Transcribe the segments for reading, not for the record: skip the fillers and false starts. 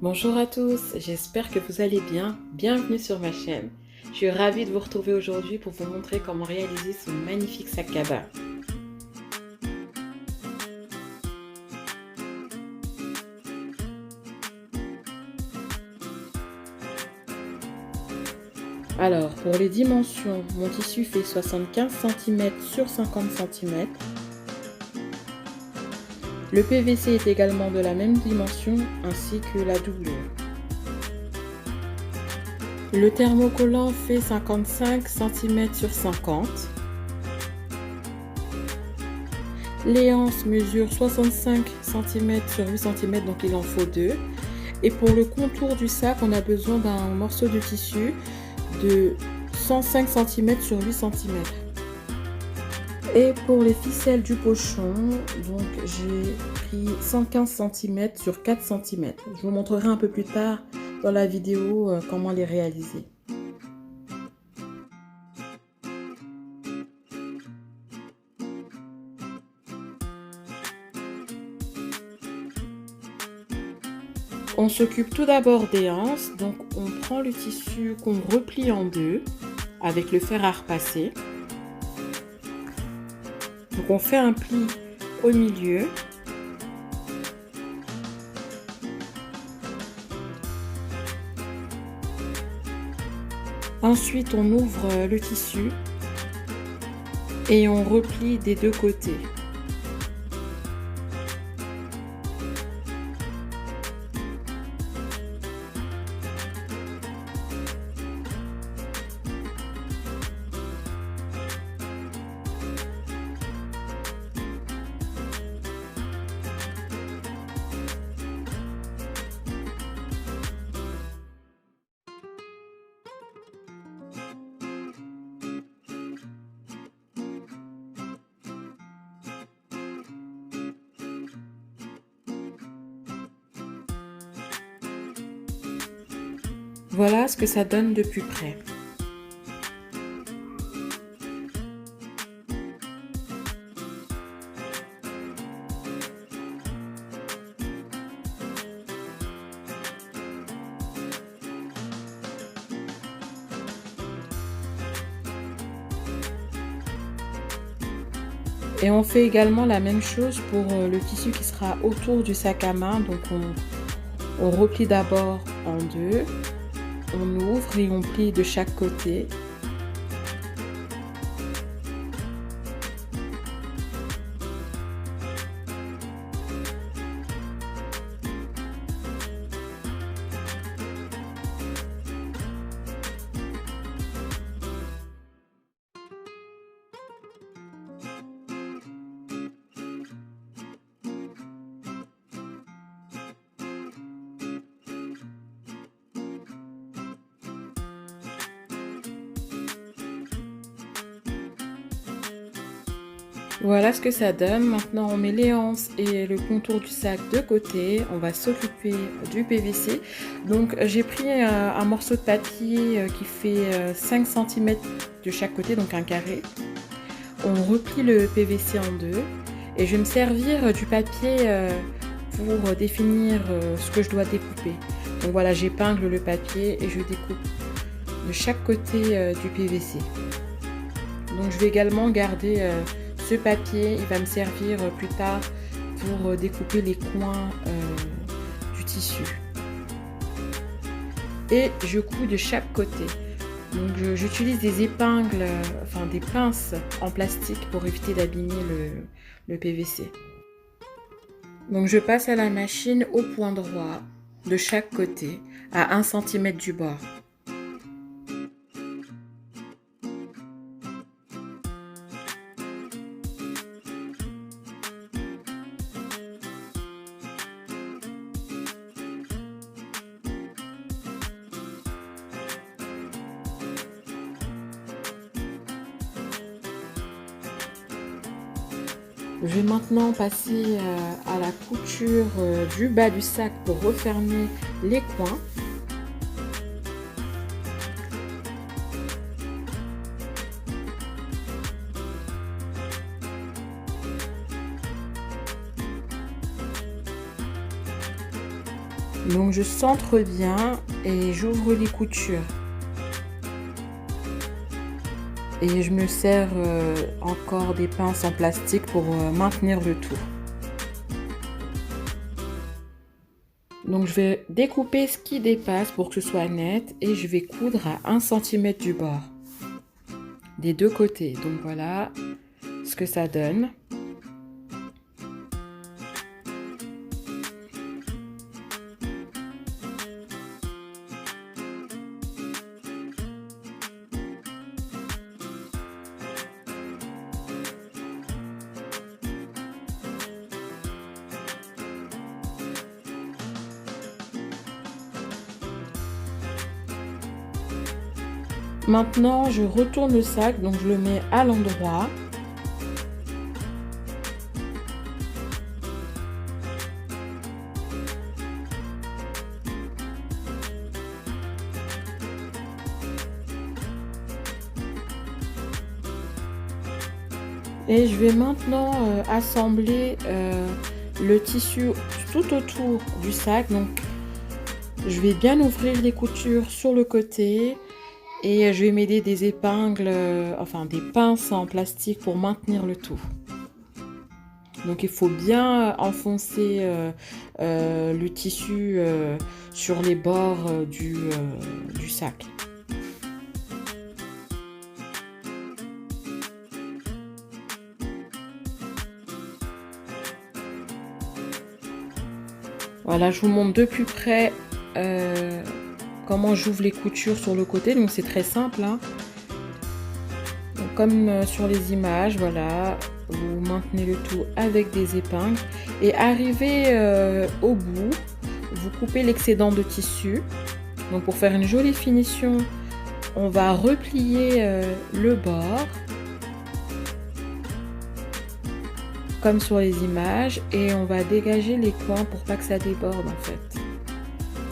Bonjour à tous, j'espère que vous allez bien. Bienvenue sur ma chaîne. Je suis ravie de vous retrouver aujourd'hui pour vous montrer comment réaliser ce magnifique sac à bas. Alors, pour les dimensions, mon tissu fait 75 cm sur 50 cm. Le PVC est également de la même dimension ainsi que la doublure. Le thermocollant fait 55 cm sur 50. Les anses mesurent 65 cm sur 8 cm, donc il en faut deux. Et pour le contour du sac, on a besoin d'un morceau de tissu de 105 cm sur 8 cm. Et pour les ficelles du pochon, donc j'ai pris 115 cm sur 4 cm. Je vous montrerai un peu plus tard dans la vidéo comment les réaliser. On s'occupe tout d'abord des anses, donc on prend le tissu qu'on replie en deux avec le fer à repasser. Donc on fait un pli au milieu. Ensuite on ouvre le tissu et on replie des deux côtés. Voilà ce que ça donne de plus près. Et on fait également la même chose pour le tissu qui sera autour du sac à main. Donc on replie d'abord en deux, on ouvre et on plie de chaque côté. Voilà ce que ça donne. Maintenant on met les anses et le contour du sac de côté. On va s'occuper du PVC. Donc j'ai pris un morceau de papier qui fait 5 cm de chaque côté, donc un carré. On replie le PVC en deux et je vais me servir du papier pour définir ce que je dois découper. Donc voilà, j'épingle le papier et je découpe de chaque côté du PVC. Donc je vais également garder ce papier, il va me servir plus tard pour découper les coins du tissu. Et je couds de chaque côté. Donc j'utilise des épingles, enfin des pinces en plastique pour éviter d'abîmer le PVC. Donc je passe à la machine au point droit de chaque côté à 1 cm du bord. Je vais maintenant passer à la couture du bas du sac pour refermer les coins. Donc je centre bien et j'ouvre les coutures. Et je me sers encore des pinces en plastique pour maintenir le tout. Donc je vais découper ce qui dépasse pour que ce soit net et je vais coudre à 1 cm du bord. Des deux côtés. Donc voilà ce que ça donne. Maintenant, je retourne le sac, donc je le mets à l'endroit. Et je vais maintenant assembler le tissu tout autour du sac. Donc, je vais bien ouvrir les coutures sur le côté. Et je vais m'aider des épingles, enfin des pinces en plastique pour maintenir le tout. Donc il faut bien enfoncer le tissu sur les bords du sac. Voilà, je vous montre de plus près comment j'ouvre les coutures sur le côté. Donc c'est très simple, hein. Donc, comme sur les images, voilà, vous maintenez le tout avec des épingles et arrivé au bout, vous coupez l'excédent de tissu. Donc pour faire une jolie finition, on va replier le bord comme sur les images et on va dégager les coins pour pas que ça déborde en fait.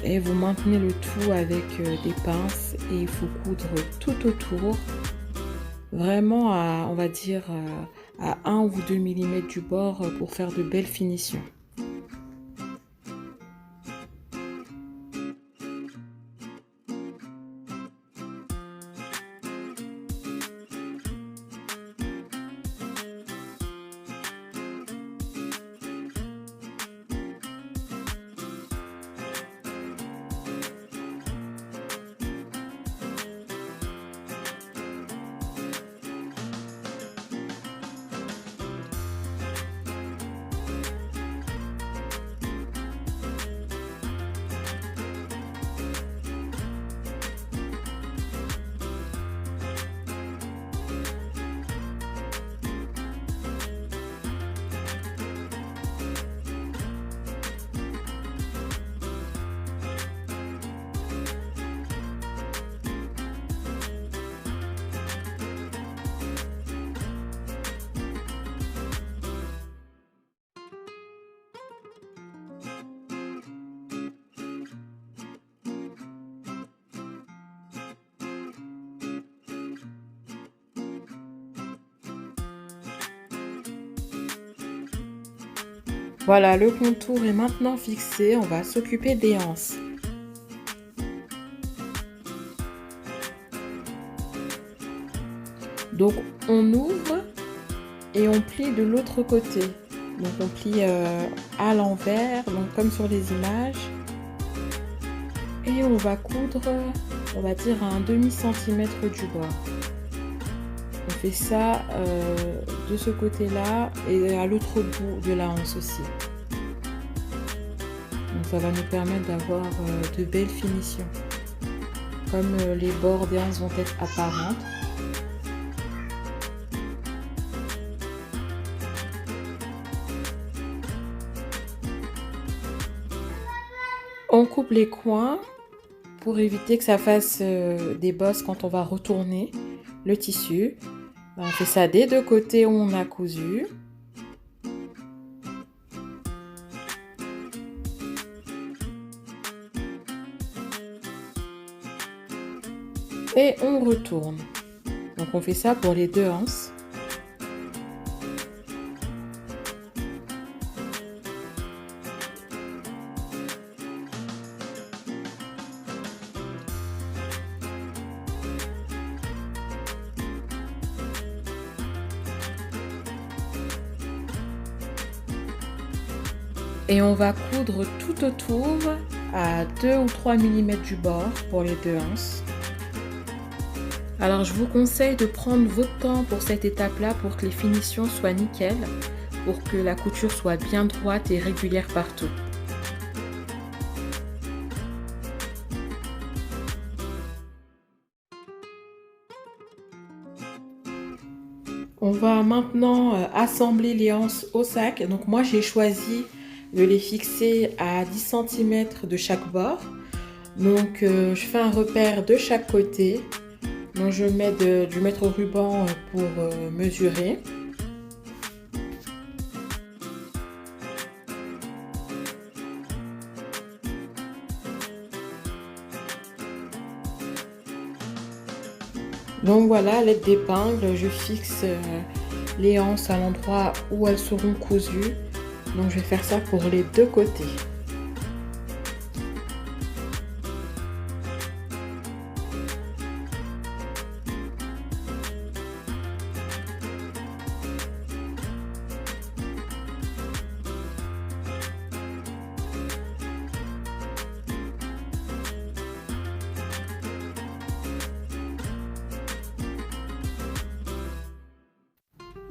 Et vous maintenez le tout avec des pinces et il faut coudre tout autour, vraiment à, on va dire, à 1 ou 2 mm du bord pour faire de belles finitions. Voilà, le contour est maintenant fixé, on va s'occuper des anses. Donc on ouvre et on plie de l'autre côté. Donc on plie à l'envers, donc comme sur les images. Et on va coudre, on va dire à un demi-centimètre du bord. On fait ça de ce côté-là et à l'autre bout de la hanse aussi. Donc ça va nous permettre d'avoir de belles finitions. Comme les bords des hanches vont être apparentes. On coupe les coins pour éviter que ça fasse des bosses quand on va retourner le tissu. On fait ça des deux côtés où on a cousu. Et on retourne. Donc on fait ça pour les deux anses. Et on va coudre tout autour à 2 ou 3 mm du bord pour les 2 anses. Alors je vous conseille de prendre votre temps pour cette étape-là pour que les finitions soient nickel, pour que la couture soit bien droite et régulière partout. On va maintenant assembler les anses au sac. Donc moi j'ai choisi de les fixer à 10 cm de chaque bord. Donc je fais un repère de chaque côté. Donc je mets du mètre au ruban pour mesurer. Donc voilà, à l'aide d'épingles, je fixe les anses à l'endroit où elles seront cousues. Donc je vais faire ça pour les deux côtés.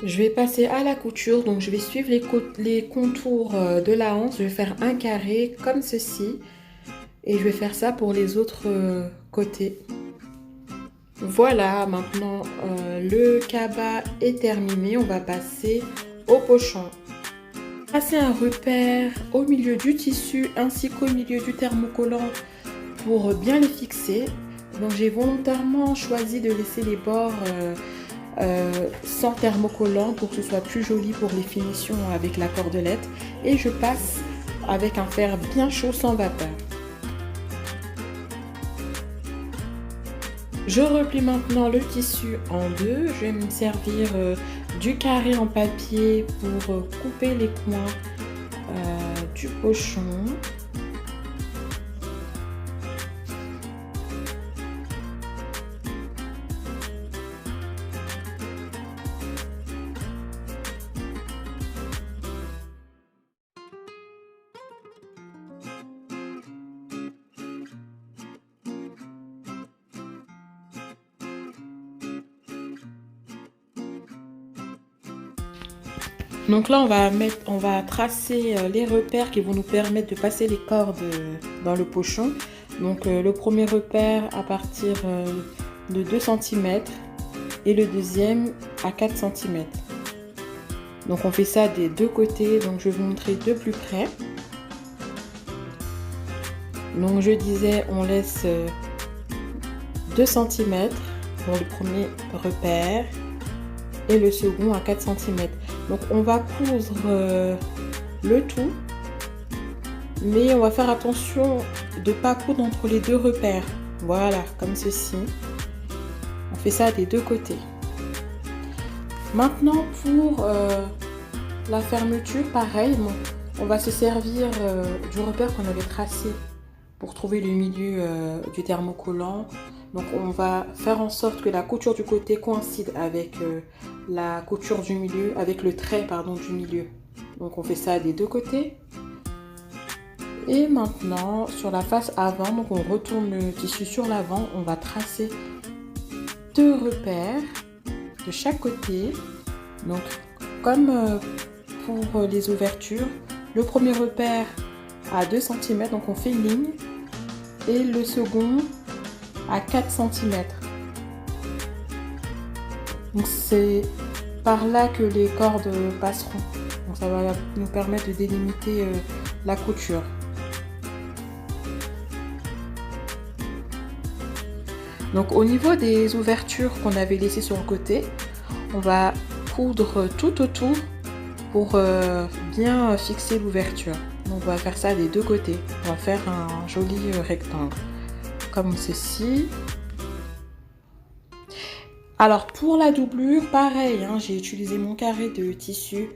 Je vais passer à la couture, donc je vais suivre les contours de la hanche. Je vais faire un carré comme ceci et je vais faire ça pour les autres côtés. Voilà, maintenant le cabas est terminé. On va passer au pochon. Passer un repère au milieu du tissu ainsi qu'au milieu du thermocollant pour bien les fixer. Donc j'ai volontairement choisi de laisser les bords sans thermocollant pour que ce soit plus joli pour les finitions avec la cordelette, et je passe avec un fer bien chaud sans vapeur. Je replie maintenant le tissu en deux. Je vais me servir du carré en papier pour couper les coins du pochon. Donc là on va tracer les repères qui vont nous permettre de passer les cordes dans le pochon. Donc le premier repère à partir de 2 cm et le deuxième à 4 cm. Donc on fait ça des deux côtés, donc je vais vous montrer de plus près. Donc je disais on laisse 2 cm pour le premier repère et le second à 4 cm. Donc on va coudre le tout, mais on va faire attention de ne pas coudre entre les deux repères. Voilà, comme ceci. On fait ça des deux côtés. Maintenant pour la fermeture, pareil, on va se servir du repère qu'on avait tracé pour trouver le milieu du thermocollant. Donc on va faire en sorte que la couture du côté coïncide avec la couture du milieu, avec le trait pardon du milieu. Donc on fait ça des deux côtés. Et maintenant sur la face avant, donc on retourne le tissu sur l'avant, on va tracer deux repères de chaque côté. Donc comme pour les ouvertures, le premier repère à 2 cm, donc on fait une ligne, et le second à 4 cm. Donc c'est par là que les cordes passeront. Donc ça va nous permettre de délimiter la couture. Donc au niveau des ouvertures qu'on avait laissées sur le côté, on va coudre tout autour pour bien fixer l'ouverture. Donc on va faire ça des deux côtés. On va faire un joli rectangle comme ceci. Alors pour la doublure, pareil, hein, j'ai utilisé mon carré de tissu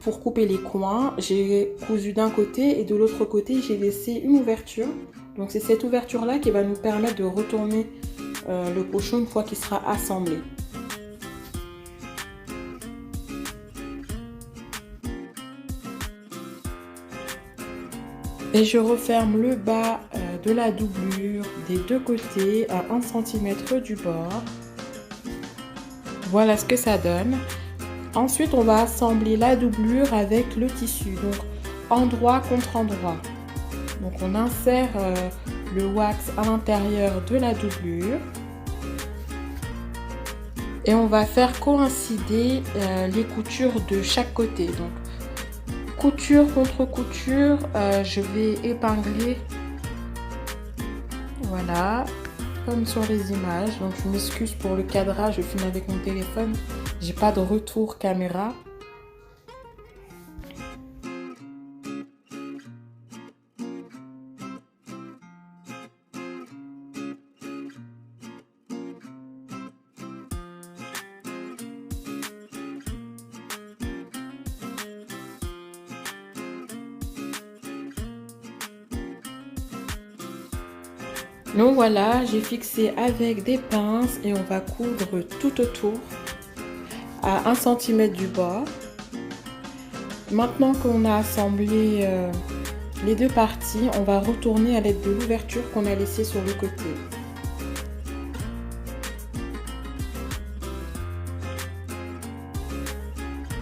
pour couper les coins. J'ai cousu d'un côté et de l'autre côté j'ai laissé une ouverture. Donc c'est cette ouverture là qui va nous permettre de retourner le pochon une fois qu'il sera assemblé. Et je referme le bas de la doublure des deux côtés à 1 cm du bord. Voilà ce que ça donne. Ensuite, on va assembler la doublure avec le tissu, donc endroit contre endroit. Donc on insère le wax à l'intérieur de la doublure. Et on va faire coïncider les coutures de chaque côté. Donc couture contre couture, je vais épingler, voilà, comme sur les images. Donc je m'excuse pour le cadrage, je filme avec mon téléphone, j'ai pas de retour caméra. Donc voilà, j'ai fixé avec des pinces et on va coudre tout autour à 1 cm du bord. Maintenant qu'on a assemblé les deux parties, on va retourner à l'aide de l'ouverture qu'on a laissée sur le côté.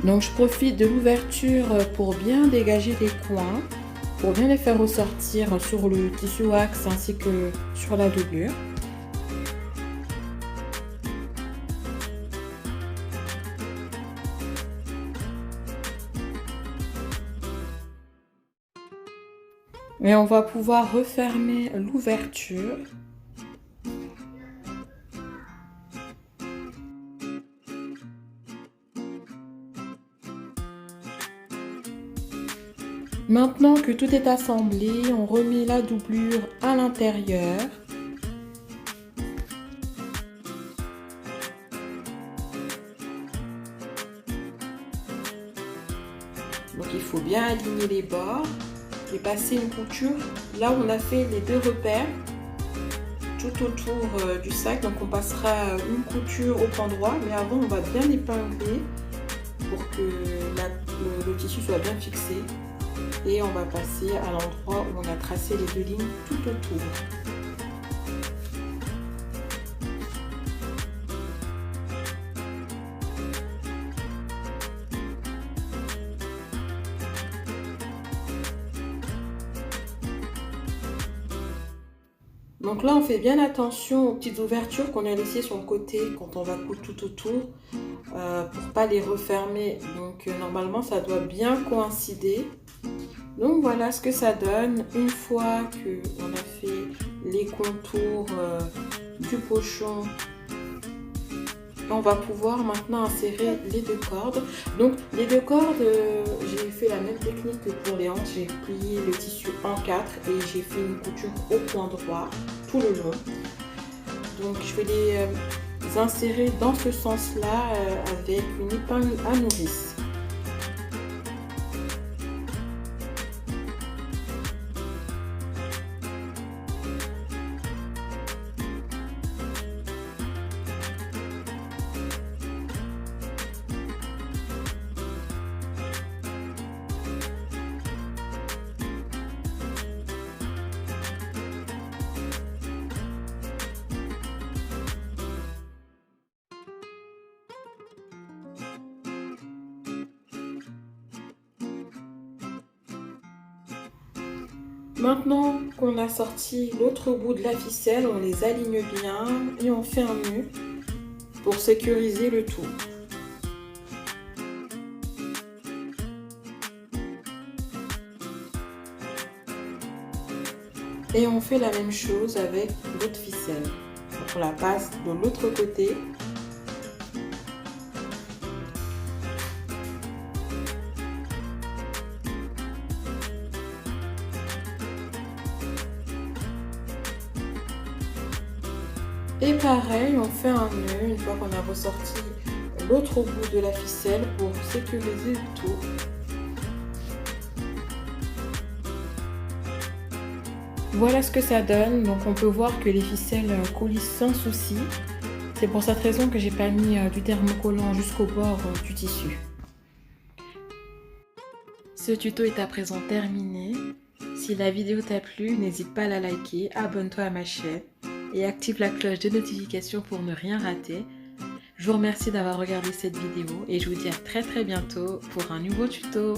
Donc je profite de l'ouverture pour bien dégager les coins, pour bien les faire ressortir sur le tissu wax ainsi que sur la doublure. Et on va pouvoir refermer l'ouverture. Maintenant que tout est assemblé, on remet la doublure à l'intérieur. Donc il faut bien aligner les bords et passer une couture là où on a fait les deux repères tout autour du sac. Donc on passera une couture au point droit, mais avant on va bien épingler pour que le tissu soit bien fixé. Et on va passer à l'endroit où on a tracé les deux lignes tout autour. Donc là on fait bien attention aux petites ouvertures qu'on a laissées sur le côté quand on va coudre tout autour pour pas les refermer. Donc normalement ça doit bien coïncider. Donc voilà ce que ça donne une fois qu'on a fait les contours du pochon. On va pouvoir maintenant insérer les deux cordes. Donc les deux cordes, j'ai fait la même technique que pour les hanches. J'ai plié le tissu en 4 et j'ai fait une couture au point droit tout le long. Donc je vais les insérer dans ce sens-là avec une épingle à nourrice. Maintenant qu'on a sorti l'autre bout de la ficelle, on les aligne bien et on fait un nœud pour sécuriser le tout. Et on fait la même chose avec l'autre ficelle. Donc on la passe de l'autre côté. Et pareil, on fait un nœud une fois qu'on a ressorti l'autre bout de la ficelle pour sécuriser le tout. Voilà ce que ça donne. Donc on peut voir que les ficelles coulissent sans souci. C'est pour cette raison que j'ai pas mis du thermocollant jusqu'au bord du tissu. Ce tuto est à présent terminé. Si la vidéo t'a plu, n'hésite pas à la liker, abonne-toi à ma chaîne et active la cloche de notification pour ne rien rater. Je vous remercie d'avoir regardé cette vidéo et je vous dis à très bientôt pour un nouveau tuto.